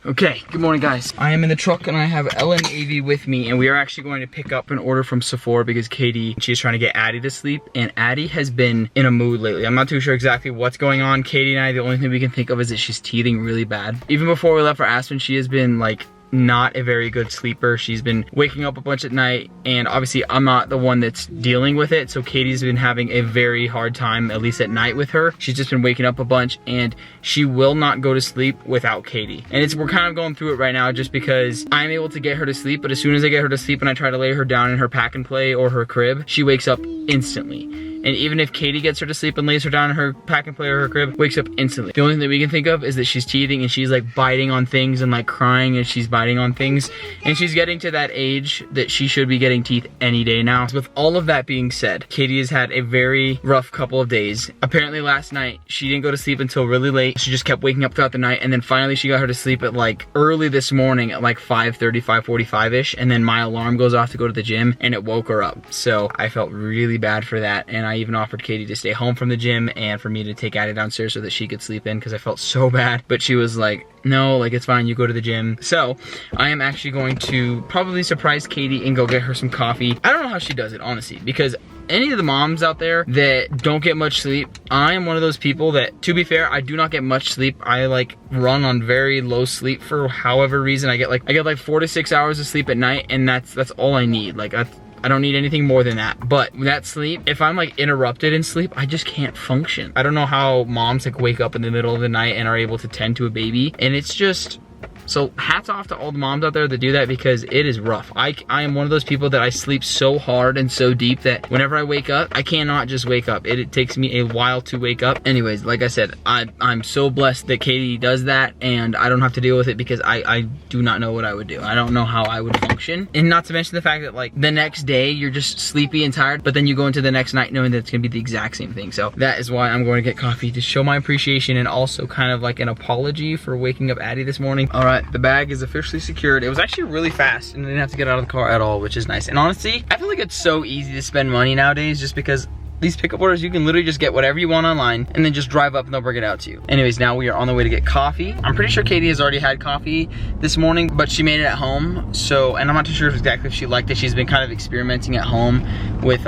Okay, good morning guys. I am in the truck and I have Ella and Avy with me, and we are actually going to pick up an order from Sephora because Katie, she's trying to get Addie to sleep, and Addie has been in a mood lately. I'm not too sure exactly what's going on. Katie and I, the only thing we can think of is that she's teething really bad. Even before we left for Aspen, she has been like not a very good sleeper. She's been waking up a bunch at night, and obviously I'm not the one that's dealing with it, so Katie's been having a very hard time, at least at night, with her. She's just been waking up a bunch, and she will not go to sleep without Katie. And we're kind of going through it right now just because I'm able to get her to sleep, but as soon as I get her to sleep and I try to lay her down in her pack and play or her crib, she wakes up instantly. And even if Katie gets her to sleep and lays her down in her pack and play or her crib, wakes up instantly. The only thing that we can think of is that she's teething and she's like biting on things and like crying and she's biting on things. And she's getting to that age that she should be getting teeth any day now. So with all of that being said, Katie has had a very rough couple of days. Apparently last night, she didn't go to sleep until really late. She just kept waking up throughout the night, and then finally she got her to sleep at like early this morning at like 5:30, 5:45-ish. And then my alarm goes off to go to the gym and it woke her up. So I felt really bad for that. And I even offered Katie to stay home from the gym and for me to take Addie downstairs so that she could sleep in because I felt so bad. But she was like, no, like it's fine, you go to the gym. So I am actually going to probably surprise Katie and go get her some coffee. I don't know how she does it, honestly, because any of the moms out there that don't get much sleep, I am one of those people that, to be fair, I do not get much sleep. I like run on very low sleep for however reason. I get like 4 to 6 hours of sleep at night, and that's all I need. Like I don't need anything more than that. But that sleep, if I'm like interrupted in sleep, I just can't function. I don't know how moms like wake up in the middle of the night and are able to tend to a baby, and it's just, so hats off to all the moms out there that do that because it is rough. I am one of those people that I sleep so hard and so deep that whenever I wake up, I cannot just wake up. It takes me a while to wake up. Anyways, like I said, I'm so blessed that Katie does that and I don't have to deal with it because I do not know what I would do. I don't know how I would function. And not to mention the fact that like the next day you're just sleepy and tired, but then you go into the next night knowing that it's gonna be the exact same thing. So that is why I'm going to get coffee to show my appreciation and also kind of like an apology for waking up Addie this morning. All right. The bag is officially secured. It was actually really fast and I didn't have to get out of the car at all, which is nice. And honestly, I feel like it's so easy to spend money nowadays just because these pickup orders, you can literally just get whatever you want online and then just drive up and they'll bring it out to you. Anyways, now we are on the way to get coffee. I'm pretty sure Katie has already had coffee this morning, but she made it at home. So, and I'm not too sure exactly if she liked it. She's been kind of experimenting at home with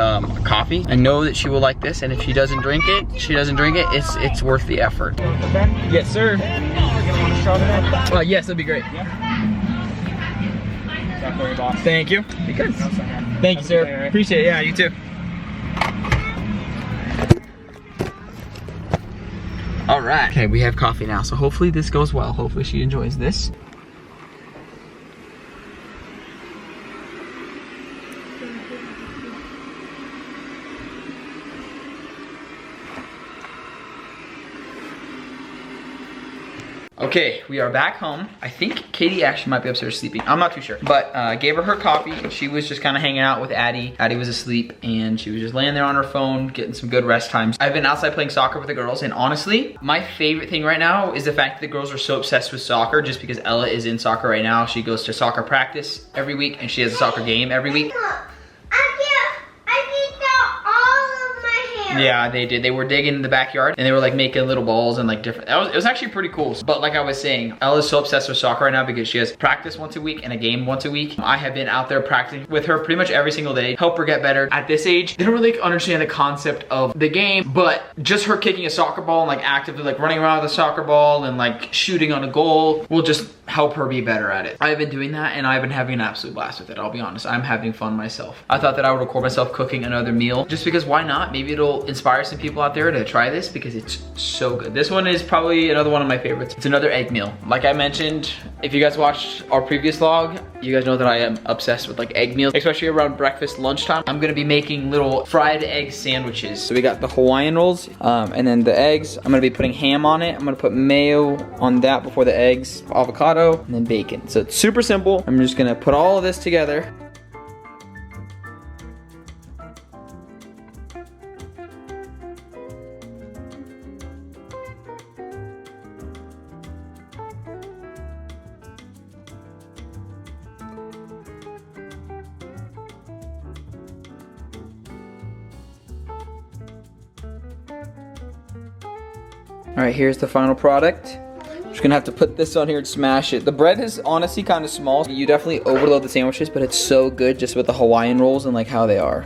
coffee. I know that she will like this, and if she doesn't drink it, it's worth the effort. Yes, sir. Yes, that'd be great. Thank you. Because. Thank you, sir. Appreciate it. Yeah, you too. All right. Okay, we have coffee now, so hopefully this goes well. Hopefully she enjoys this. Okay, we are back home. I think Katie actually might be upstairs sleeping. I'm not too sure. But gave her coffee and she was just kind of hanging out with Addie. Addie was asleep and she was just laying there on her phone, getting some good rest times. I've been outside playing soccer with the girls, and honestly, my favorite thing right now is the fact that the girls are so obsessed with soccer just because Ella is in soccer right now. She goes to soccer practice every week and she has a soccer game every week. Yeah, they did. They were digging in the backyard and they were like making little balls and like different. It was actually pretty cool. But like I was saying, Ella's so obsessed with soccer right now because she has practice once a week and a game once a week. I have been out there practicing with her pretty much every single day, help her get better. At this age, they don't really understand the concept of the game, but just her kicking a soccer ball and like actively like running around with a soccer ball and like shooting on a goal will just help her be better at it. I've been doing that and I've been having an absolute blast with it. I'll be honest, I'm having fun myself. I thought that I would record myself cooking another meal just because why not? Maybe it'll inspire some people out there to try this because it's so good. This one is probably another one of my favorites. It's another egg meal. Like I mentioned, if you guys watched our previous vlog, you guys know that I am obsessed with like egg meals, especially around breakfast, lunchtime. I'm gonna be making little fried egg sandwiches. So we got the Hawaiian rolls and then the eggs. I'm gonna be putting ham on it. I'm gonna put mayo on that before the eggs, avocado, and then bacon. So it's super simple. I'm just gonna put all of this together. All right, here's the final product. Just gonna have to put this on here and smash it. The bread is honestly kind of small. You definitely overload the sandwiches, but it's so good just with the Hawaiian rolls and like how they are.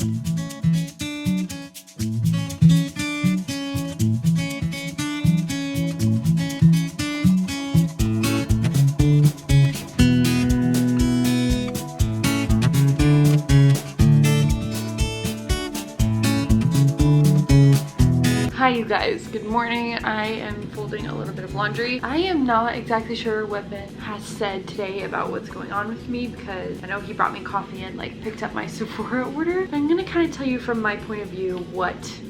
Hi you guys, good morning. I am folding a little bit of laundry. I am not exactly sure what Ben has said today about what's going on with me because I know he brought me coffee and like picked up my Sephora order. I'm gonna kind of tell you from my point of view what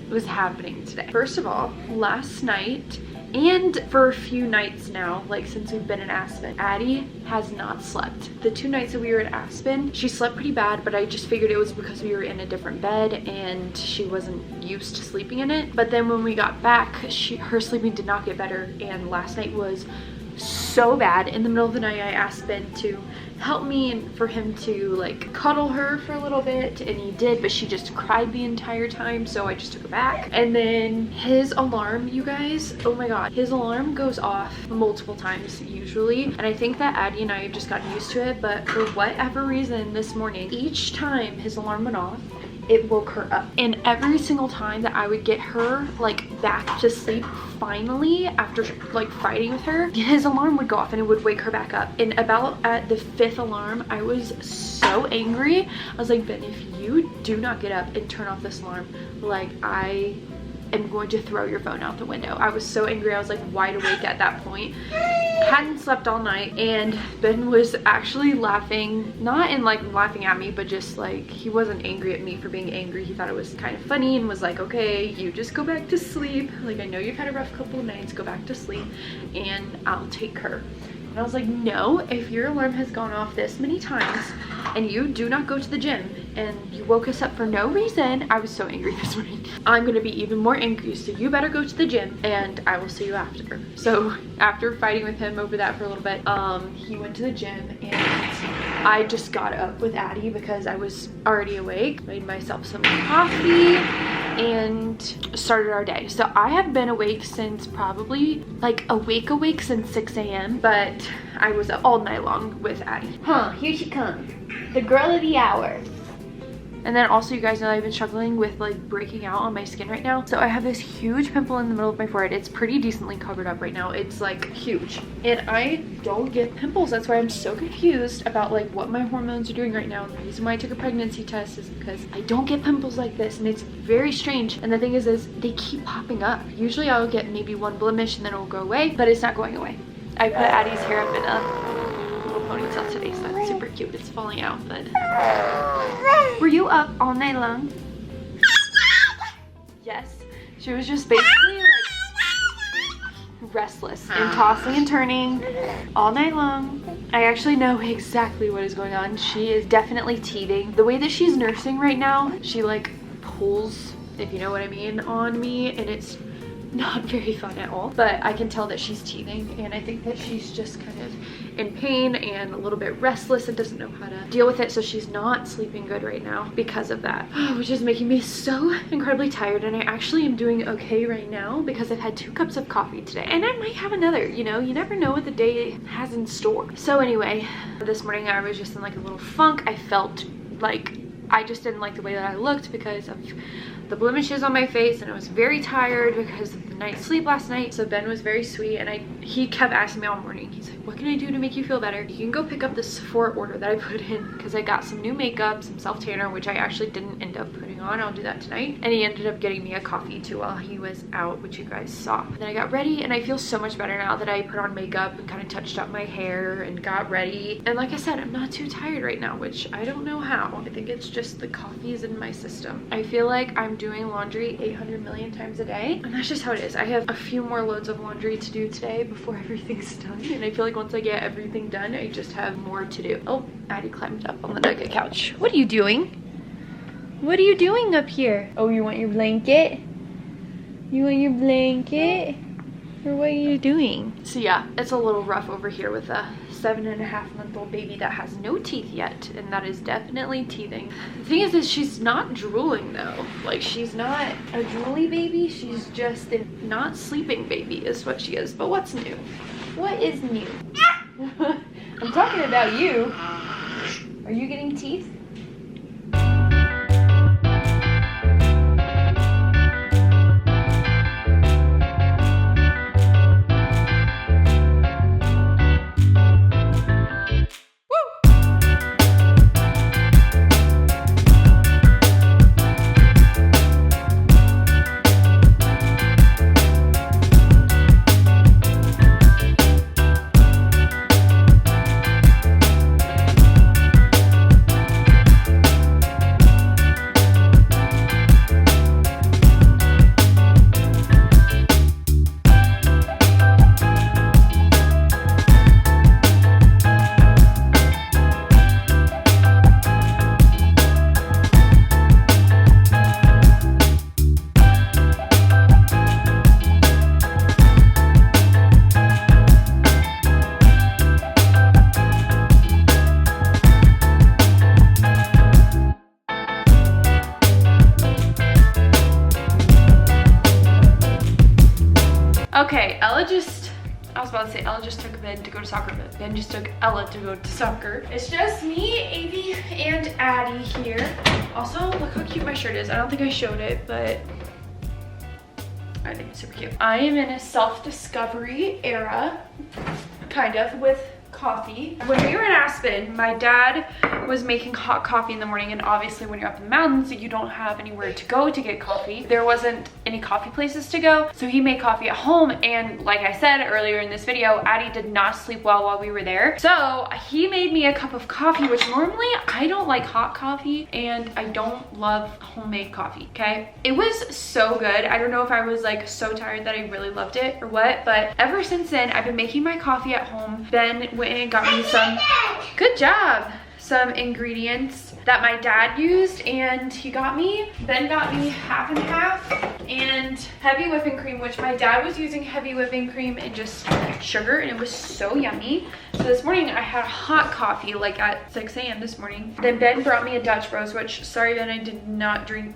was happening today. First of all, last night and for a few nights now, like since we've been in Aspen, Addie has not slept. The 2 nights that we were at Aspen, she slept pretty bad, but I just figured it was because we were in a different bed and she wasn't used to sleeping in it. But then when we got back, her sleeping did not get better, and last night was so bad. In the middle of the night, I asked Ben to help me and for him to like cuddle her for a little bit, and he did, but she just cried the entire time, so I just took her back. And then his alarm, you guys, oh my god, his alarm goes off multiple times usually, and I think that Addie and I have just gotten used to it, but for whatever reason this morning, each time his alarm went off, it woke her up. And every single time that I would get her like back to sleep finally after like fighting with her, his alarm would go off and it would wake her back up. And about at the 5th alarm, I was so angry. I was like, Ben, if you do not get up and turn off this alarm, like I am going to throw your phone out the window. I was so angry. I was like wide awake at that point. Hadn't slept all night, and Ben was actually laughing, not in like laughing at me, but just like he wasn't angry at me for being angry. He thought it was kind of funny and was like, okay, you just go back to sleep. Like, I know you've had a rough couple of nights, go back to sleep and I'll take her. And I was like, no, if your alarm has gone off this many times and you do not go to the gym and you woke us up for no reason, I was so angry this morning. I'm gonna be even more angry, so you better go to the gym and I will see you after. So after fighting with him over that for a little bit, he went to the gym and I just got up with Addie because I was already awake, made myself some coffee and started our day. So I have been awake since probably like awake since 6 a.m. but I was up all night long with Addie. Huh, here she comes, the girl of the hour. And then also, you guys know I've been struggling with like breaking out on my skin right now. So I have this huge pimple in the middle of my forehead. It's pretty decently covered up right now. It's like huge. And I don't get pimples. That's why I'm so confused about like what my hormones are doing right now. And the reason why I took a pregnancy test is because I don't get pimples like this. And it's very strange. And the thing is they keep popping up. Usually I'll get maybe one blemish and then it'll go away, but it's not going away. I put Addie's hair up in a little ponytail today, so that's super cute. It's falling out, but were you up all night long? Yes. She was just basically like restless and tossing and turning all night long. I actually know exactly what is going on. She is definitely teething. The way that she's nursing right now, she like pulls, if you know what I mean, on me, and it's not very fun at all, but I can tell that she's teething, and I think that she's just kind of in pain and a little bit restless and doesn't know how to deal with it, so she's not sleeping good right now because of that, which is making me so incredibly tired. And I actually am doing okay right now because I've had 2 cups of coffee today, and I might have another, you know, you never know what the day has in store. So anyway, this morning I was just in like a little funk. I felt like I just didn't like the way that I looked because of the blemishes on my face, and I was very tired because of the night's sleep last night. So Ben was very sweet, and he kept asking me all morning. He's like, what can I do to make you feel better? You can go pick up this Sephora order that I put in because I got some new makeup, some self-tanner, which I actually didn't end up putting on. I'll do that tonight. And he ended up getting me a coffee too while he was out, which you guys saw. And then I got ready, and I feel so much better now that I put on makeup and kind of touched up my hair and got ready. And like I said, I'm not too tired right now, which I don't know how. I think it's just the coffee is in my system. I feel like I'm doing laundry 800 million times a day, and that's just how it is. I have a few more loads of laundry to do today before everything's done, and I feel like once I get everything done, I just have more to do. Oh, Addie climbed up on the nugget couch. What are you doing? What are you doing up here? Oh, you want your blanket? You want your blanket? Or what are you doing? So yeah, it's a little rough over here with a 7.5-month-old baby that has no teeth yet, and that is definitely teething. The thing is she's not drooling though. Like, she's not a drooly baby, she's just a not sleeping baby is what she is. But what's new? What is new? I'm talking about you. Are you getting teeth? Okay, Ella just took Ben to go to soccer, but Ben just took Ella to go to soccer. It's just me, Avy, and Addie here. Also, look how cute my shirt is. I don't think I showed it, but I think it's super cute. I am in a self-discovery era, kind of, with coffee. When we were in Aspen, my dad was making hot coffee in the morning, and obviously when you're up in the mountains, you don't have anywhere to go to get coffee. There wasn't any coffee places to go, so he made coffee at home. And like I said earlier in this video, Addie did not sleep well while we were there, so he made me a cup of coffee, which normally I don't like hot coffee and I don't love homemade coffee. Okay, it was so good. I don't know if I was like so tired that I really loved it or what, but ever since then I've been making my coffee at home. Ben went and got me some ingredients that my dad used, and Ben got me half and half and heavy whipping cream, which my dad was using heavy whipping cream and just sugar, and it was so yummy. So this morning I had hot coffee like at 6 a.m. this morning. Then Ben brought me a Dutch Bros, which, sorry Ben, I did not drink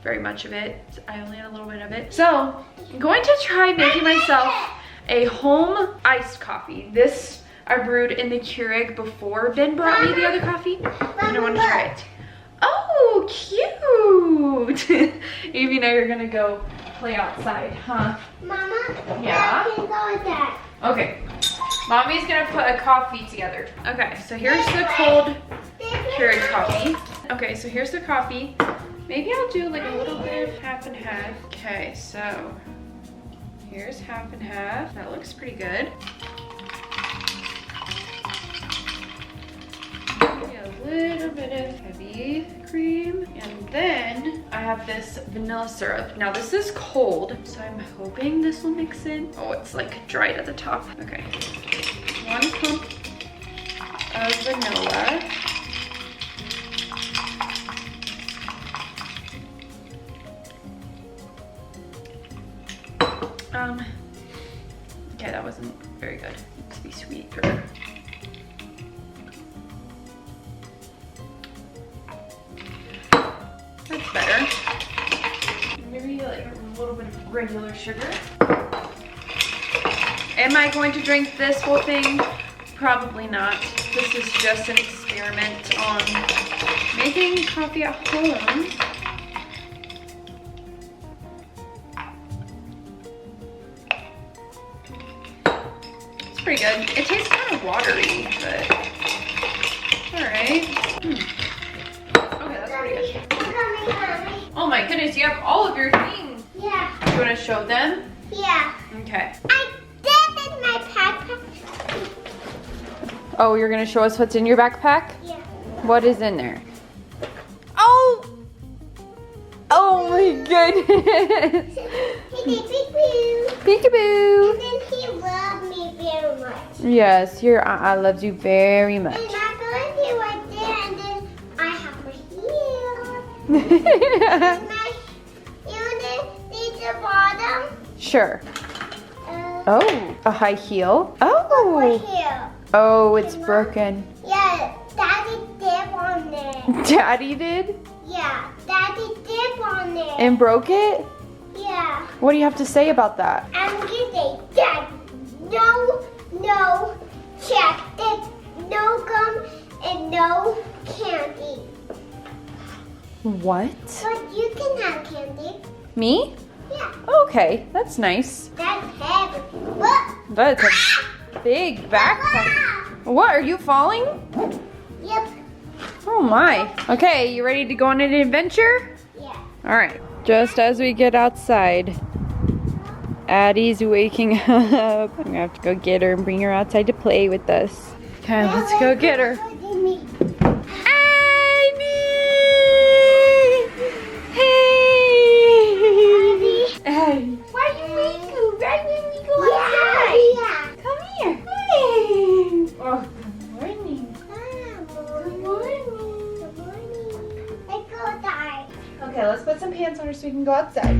very much of it. I only had a little bit of it. So I'm going to try making myself a home iced coffee. This I brewed in the Keurig before Ben brought me the other coffee, and I want to try it. Oh, cute! Evie and I are gonna go play outside, huh? Mama? Yeah? I can go with that. Okay. Mommy's gonna put a coffee together. Okay, so here's the cold Keurig coffee. Okay, so here's the coffee. Maybe I'll do like a little bit of half and half. Okay, so here's half and half. That looks pretty good. A little bit of heavy cream, and then I have this vanilla syrup. Now this is cold, so I'm hoping this will mix in. Oh, it's like dried at the top. Okay, 1 pump of vanilla. Okay, that wasn't very good. It needs to be sweeter. That's better. Maybe like a little bit of regular sugar. Am I going to drink this whole thing? Probably not. This is just an experiment on making coffee at home. It's pretty good. It tastes kind of watery, but alright. Okay, that's pretty good. Oh my goodness, you have all of your things. Yeah. You want to show them? Yeah. Okay. I did in my backpack. Oh, you're going to show us what's in your backpack? Yeah. What is in there? Oh! Oh my goodness. He did peekaboo. Peekaboo. And then he loved me very much. Yes, your Aunt loves you very much. And I'm going to right there, and then I have her here. You need the bottom. Sure. Oh, a high heel. Over Oh. here. Oh, it's broken. Yeah, Daddy dip on it. Daddy did? Yeah, Daddy dip on it. And broke it? Yeah. What do you have to say about that? I'm gonna say, Dad, no, check it, no gum and no candy. What? But you can have candy. Me? Yeah, Okay, that's nice. that's heavy. What? That's a big backpack. What, are you falling? Yep. Oh my. Okay, you ready to go on an adventure? Yeah. All right. Just as we get outside, Addie's waking up. I'm gonna have to go get her and bring her outside to play with us. Okay, let's go get her. Addie! Hey! Addie, why you wake up right when we go outside? Yeah. Come here. Hey! Oh, good morning. Good morning. Good morning. Let's go outside. Okay, let's put some pants on her so we can go outside.